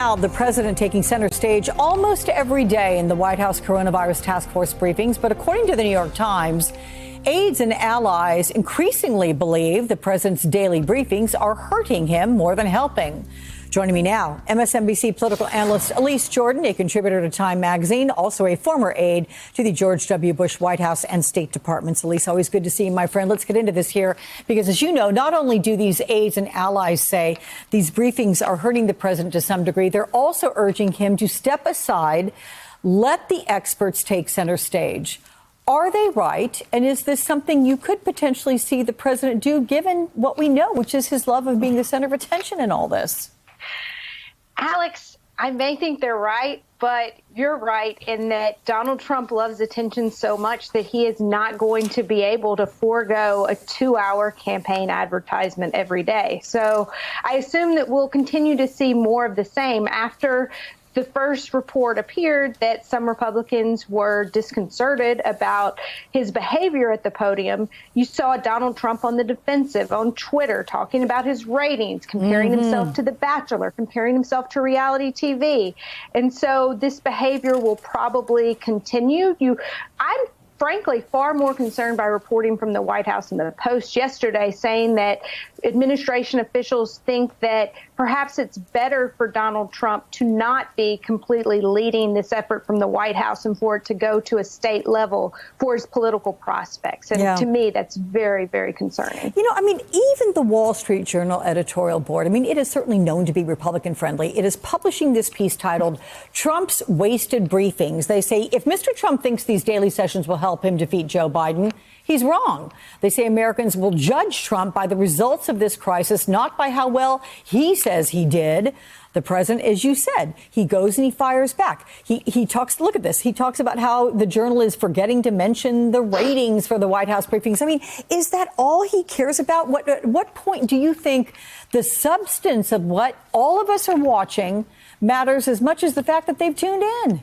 Now, the president taking center stage almost every day in the White House coronavirus task force briefings. But according to the New York Times, aides and allies increasingly believe the president's daily briefings are hurting him more than helping. Joining me now, MSNBC political analyst Elise Jordan, a contributor to Time magazine, also a former aide to the George W. Bush White House and State Departments. Elise, always good to see you, my friend. Let's get into this here, because as you know, not only do these aides and allies say these briefings are hurting the president to some degree, they're also urging him to step aside, let the experts take center stage. Are they right? And is this something you could potentially see the president do, given what we know, which is his love of being the center of attention in all this? Alex, I may think they're right, but you're right in that Donald Trump loves attention so much that he is not going to be able to forego a 2-hour campaign advertisement every day. So I assume that we'll continue to see more of the same. After the first report appeared that some Republicans were disconcerted about his behavior at the podium, you saw Donald Trump on the defensive on Twitter talking about his ratings, comparing himself to The Bachelor, comparing himself to reality TV. And so this behavior will probably continue. I'm frankly far more concerned by reporting from the White House and the Post yesterday saying that administration officials think that perhaps it's better for Donald Trump to not be completely leading this effort from the White House and for it to go to a state level for his political prospects. And to me, that's very, very concerning. You know, I mean, even the Wall Street Journal editorial board, I mean, it is certainly known to be Republican friendly. It is publishing this piece titled Trump's Wasted Briefings. They say if Mr. Trump thinks these daily sessions will help him defeat Joe Biden, he's wrong. They say Americans will judge Trump by the results of this crisis, not by how well he says he did. The president, as you said, he goes and he fires back. He talks, look at this. He talks about how the Journal is forgetting to mention the ratings for the White House briefings. I mean, is that all he cares about? At what point do you think the substance of what all of us are watching matters as much as the fact that they've tuned in?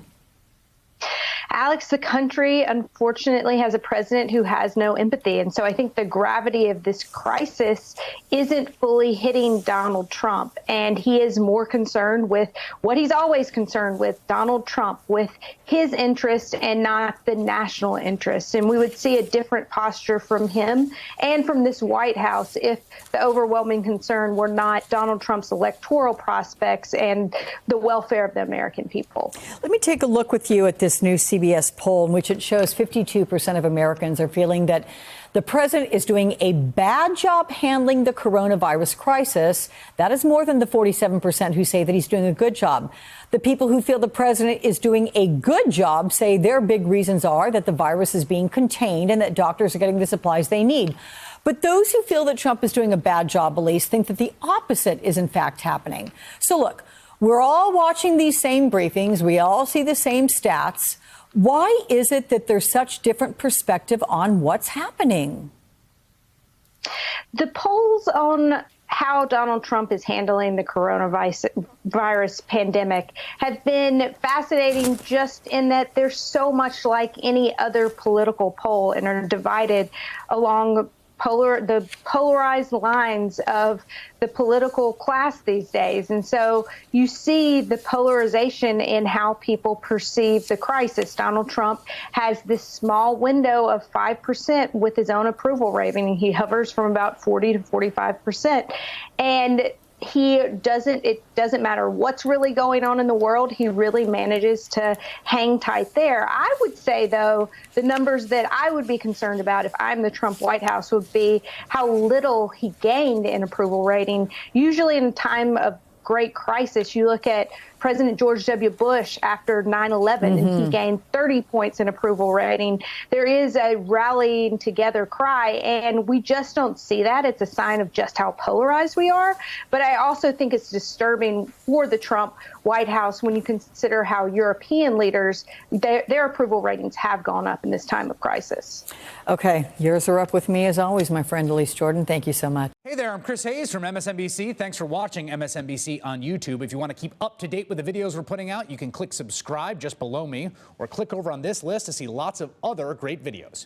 Alex, the country, unfortunately, has a president who has no empathy. And so I think the gravity of this crisis isn't fully hitting Donald Trump. And he is more concerned with what he's always concerned with, Donald Trump, with his interest and not the national interest. And we would see a different posture from him and from this White House if the overwhelming concern were not Donald Trump's electoral prospects and the welfare of the American people. Let me take a look with you at this new CBS poll in which it shows 52% of Americans are feeling that the president is doing a bad job handling the coronavirus crisis. That is more than the 47% who say that he's doing a good job. The people who feel the president is doing a good job say their big reasons are that the virus is being contained and that doctors are getting the supplies they need. But those who feel that Trump is doing a bad job, Elise, think that the opposite is in fact happening. So look, we're all watching these same briefings. We all see the same stats. Why is it that there's such different perspective on what's happening? The polls on how Donald Trump is handling the coronavirus pandemic have been fascinating just in that they're so much like any other political poll and are divided along the polarized lines of the political class these days. And so you see the polarization in how people perceive the crisis. Donald Trump has this small window of 5% with his own approval rating. He hovers from about 40 to 45%. And it doesn't matter what's really going on in the world. He really manages to hang tight there. I would say, though, the numbers that I would be concerned about if I'm the Trump White House would be how little he gained in approval rating. Usually in a time of great crisis, you look at President George W. Bush after 9/11, and he gained 30 points in approval rating. There is a rallying together cry, and we just don't see that. It's a sign of just how polarized we are. But I also think it's disturbing for the Trump White House when you consider how European leaders, their approval ratings have gone up in this time of crisis. Okay, yours are up with me as always, my friend Elise Jordan. Thank you so much. Hey there, I'm Chris Hayes from MSNBC. Thanks for watching MSNBC on YouTube. If you want to keep up to date with the videos we're putting out, you can click subscribe just below me or click over on this list to see lots of other great videos.